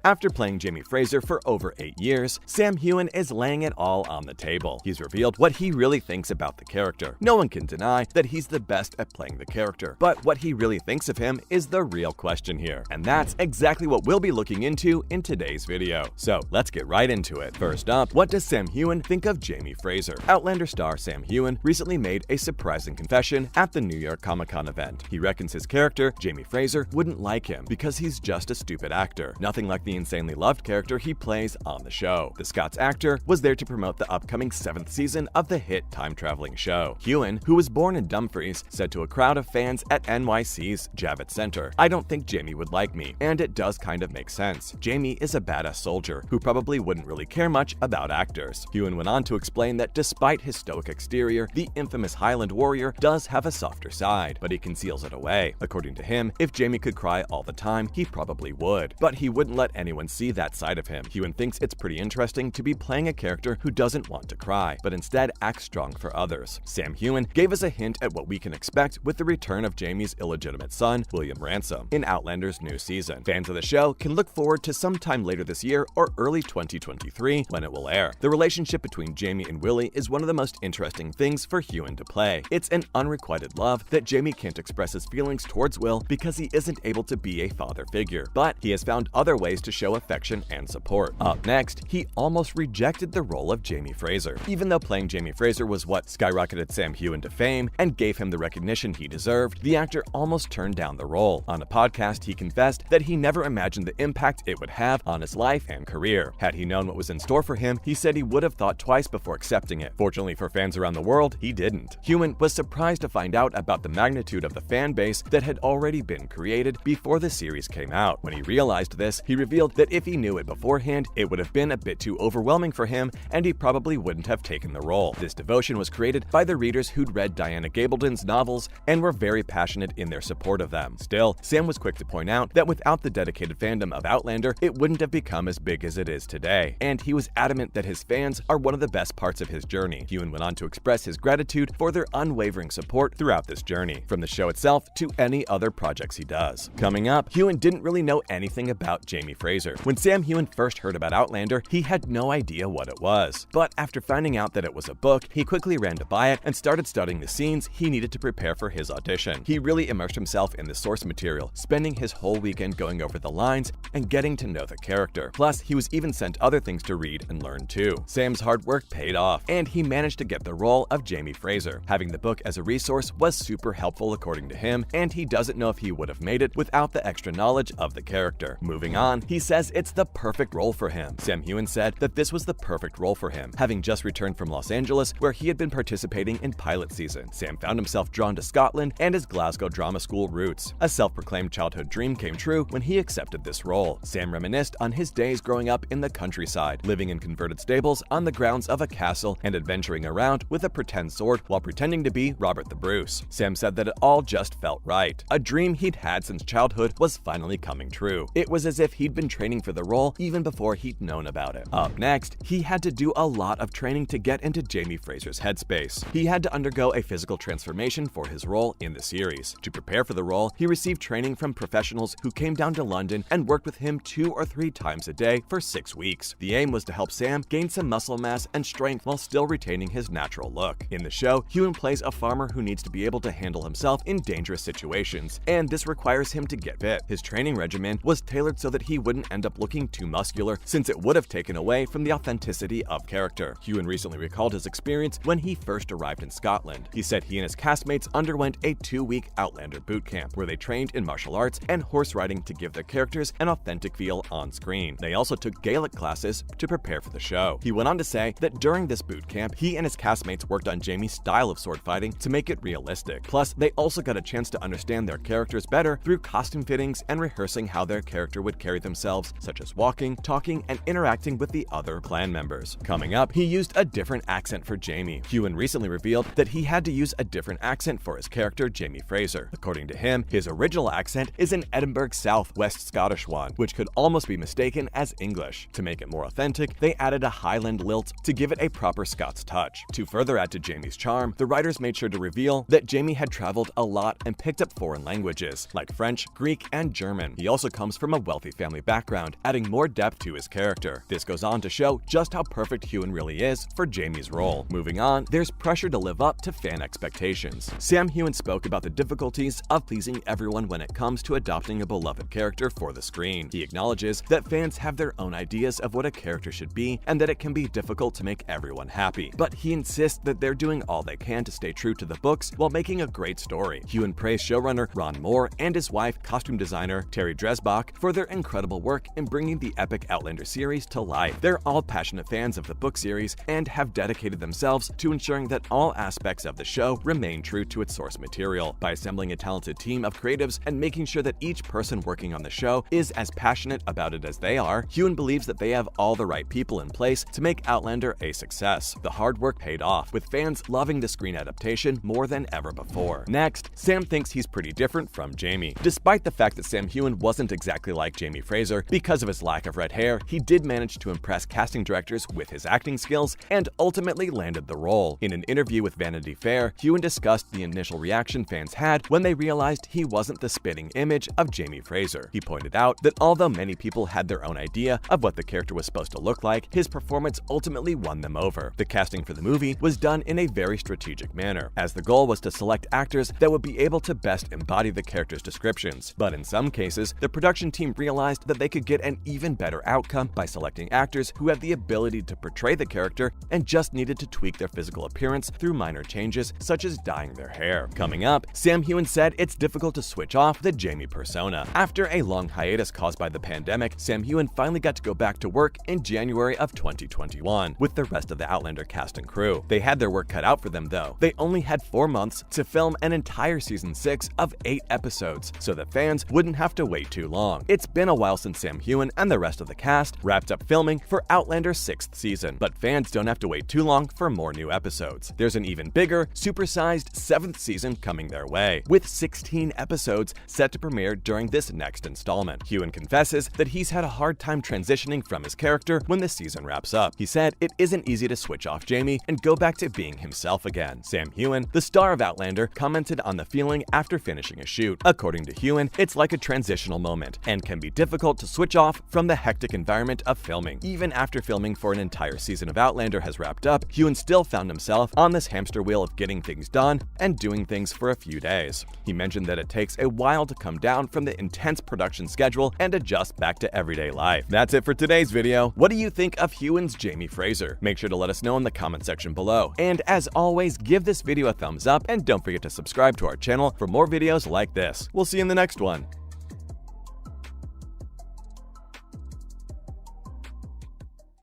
After playing Jamie Fraser for over 8 years, Sam Heughan is laying it all on the table. He's revealed what he really thinks about the character. No one can deny that he's the best at playing the character, but what he really thinks of him is the real question here. And that's exactly what we'll be looking into in today's video. So let's get right into it. First up, what does Sam Heughan think of Jamie Fraser? Outlander star Sam Heughan recently made a surprising confession at the New York Comic-Con event. He reckons his character, Jamie Fraser, wouldn't like him because he's just a stupid actor. Nothing like the insanely loved character he plays on the show. The Scots actor was there to promote the upcoming 7th season of the hit time-traveling show. Heughan, who was born in Dumfries, said to a crowd of fans at NYC's Javits Center, "I don't think Jamie would like me, and it does kind of make sense. Jamie is a badass soldier who probably wouldn't really care much about actors." Heughan went on to explain that despite his stoic exterior, the infamous Highland warrior does have a softer side, but he conceals it away. According to him, if Jamie could cry all the time, he probably would, but he wouldn't let anyone see that side of him. Heughan thinks it's pretty interesting to be playing a character who doesn't want to cry, but instead acts strong for others. Sam Heughan gave us a hint at what we can expect with the return of Jamie's illegitimate son, William Ransom, in Outlander's new season. Fans of the show can look forward to sometime later this year or early 2023 when it will air. The relationship between Jamie and Willie is one of the most interesting things for Heughan to play. It's an unrequited love that Jamie can't express his feelings towards Will because he isn't able to be a father figure, but he has found other ways to show affection and support. Up next, he almost rejected the role of Jamie Fraser. Even though playing Jamie Fraser was what skyrocketed Sam Heughan to fame and gave him the recognition he deserved, the actor almost turned down the role. On a podcast, he confessed that he never imagined the impact it would have on his life and career. Had he known what was in store for him, he said he would have thought twice before accepting it. Fortunately for fans around the world, he didn't. Heughan was surprised to find out about the magnitude of the fan base that had already been created before the series came out. When he realized this, he revealed that if he knew it beforehand, it would have been a bit too overwhelming for him and he probably wouldn't have taken the role. This devotion was created by the readers who'd read Diana Gabaldon's novels and were very passionate in their support of them. Still, Sam was quick to point out that without the dedicated fandom of Outlander, it wouldn't have become as big as it is today, and he was adamant that his fans are one of the best parts of his journey. Heughan went on to express his gratitude for their unwavering support throughout this journey, from the show itself to any other projects he does. Coming up, Heughan didn't really know anything about Jamie Fraser. When Sam Heughan first heard about Outlander, he had no idea what it was. But after finding out that it was a book, he quickly ran to buy it and started studying the scenes he needed to prepare for his audition. He really immersed himself in the source material, spending his whole weekend going over the lines and getting to know the character. Plus, he was even sent other things to read and learn too. Sam's hard work paid off, and he managed to get the role of Jamie Fraser. Having the book as a resource was super helpful according to him, and he doesn't know if he would have made it without the extra knowledge of the character. Moving on, he says it's the perfect role for him. Sam Heughan said that this was the perfect role for him, having just returned from Los Angeles where he had been participating in pilot season. Sam found himself drawn to Scotland and his Glasgow drama school roots. A self-proclaimed childhood dream came true when he accepted this role. Sam reminisced on his days growing up in the countryside, living in converted stables on the grounds of a castle and adventuring around with a pretend sword while pretending to be Robert the Bruce. Sam said that it all just felt right. A dream he'd had since childhood was finally coming true. It was as if he'd been training for the role even before he'd known about it. Up next, he had to do a lot of training to get into Jamie Fraser's headspace. He had to undergo a physical transformation for his role in the series. To prepare for the role, he received training from professionals who came down to London and worked with him 2 or 3 times a day for 6 weeks. The aim was to help Sam gain some muscle mass and strength while still retaining his natural look. In the show, Heughan plays a farmer who needs to be able to handle himself in dangerous situations, and this requires him to get fit. His training regimen was tailored so that he wouldn't end up looking too muscular, since it would have taken away from the authenticity of character. Heughan recently recalled his experience when he first arrived in Scotland. He said he and his castmates underwent a 2-week Outlander boot camp where they trained in martial arts and horse riding to give their characters an authentic feel on screen. They also took Gaelic classes to prepare for the show. He went on to say that during this boot camp, he and his castmates worked on Jamie's style of sword fighting to make it realistic. Plus, they also got a chance to understand their characters better through costume fittings and rehearsing how their character would carry themselves, such as walking, talking, and interacting with the other clan members. Coming up, he used a different accent for Jamie. Heughan recently revealed that he had to use a different accent for his character, Jamie Fraser. According to him, his original accent is an Edinburgh South-West Scottish one, which could almost be mistaken as English. To make it more authentic, they added a Highland lilt to give it a proper Scots touch. To further add to Jamie's charm, the writers made sure to reveal that Jamie had traveled a lot and picked up foreign languages, like French, Greek, and German. He also comes from a wealthy family background background, adding more depth to his character. This goes on to show just how perfect Heughan really is for Jamie's role. Moving on, there's pressure to live up to fan expectations. Sam Heughan spoke about the difficulties of pleasing everyone when it comes to adopting a beloved character for the screen. He acknowledges that fans have their own ideas of what a character should be and that it can be difficult to make everyone happy. But he insists that they're doing all they can to stay true to the books while making a great story. Heughan praised showrunner Ron Moore and his wife, costume designer Terry Dresbach, for their incredible work in bringing the epic Outlander series to life. They're all passionate fans of the book series and have dedicated themselves to ensuring that all aspects of the show remain true to its source material. By assembling a talented team of creatives and making sure that each person working on the show is as passionate about it as they are, Heughan believes that they have all the right people in place to make Outlander a success. The hard work paid off, with fans loving the screen adaptation more than ever before. Next, Sam thinks he's pretty different from Jamie. Despite the fact that Sam Heughan wasn't exactly like Jamie Fraser because of his lack of red hair, he did manage to impress casting directors with his acting skills and ultimately landed the role. In an interview with Vanity Fair, Heughan discussed the initial reaction fans had when they realized he wasn't the spitting image of Jamie Fraser. He pointed out that although many people had their own idea of what the character was supposed to look like, his performance ultimately won them over. The casting for the movie was done in a very strategic manner, as the goal was to select actors that would be able to best embody the character's descriptions. But in some cases, the production team realized that they could get an even better outcome by selecting actors who have the ability to portray the character and just needed to tweak their physical appearance through minor changes, such as dyeing their hair. Coming up, Sam Heughan said it's difficult to switch off the Jamie persona. After a long hiatus caused by the pandemic, Sam Heughan finally got to go back to work in January of 2021 with the rest of the Outlander cast and crew. They had their work cut out for them though. They only had 4 months to film an entire season 6 of 8 episodes, so that fans wouldn't have to wait too long. It's been a while since Sam Heughan and the rest of the cast wrapped up filming for Outlander's 6th season, but fans don't have to wait too long for more new episodes. There's an even bigger, supersized 7th season coming their way, with 16 episodes set to premiere during this next installment. Heughan confesses that he's had a hard time transitioning from his character when the season wraps up. He said it isn't easy to switch off Jamie and go back to being himself again. Sam Heughan, the star of Outlander, commented on the feeling after finishing a shoot. According to Heughan, it's like a transitional moment and can be difficult to switch off from the hectic environment of filming. Even after filming for an entire season of Outlander has wrapped up, Heughan still found himself on this hamster wheel of getting things done and doing things for a few days. He mentioned that it takes a while to come down from the intense production schedule and adjust back to everyday life. That's it for today's video. What do you think of Heughan's Jamie Fraser? Make sure to let us know in the comment section below. And as always, give this video a thumbs up and don't forget to subscribe to our channel for more videos like this. We'll see you in the next one.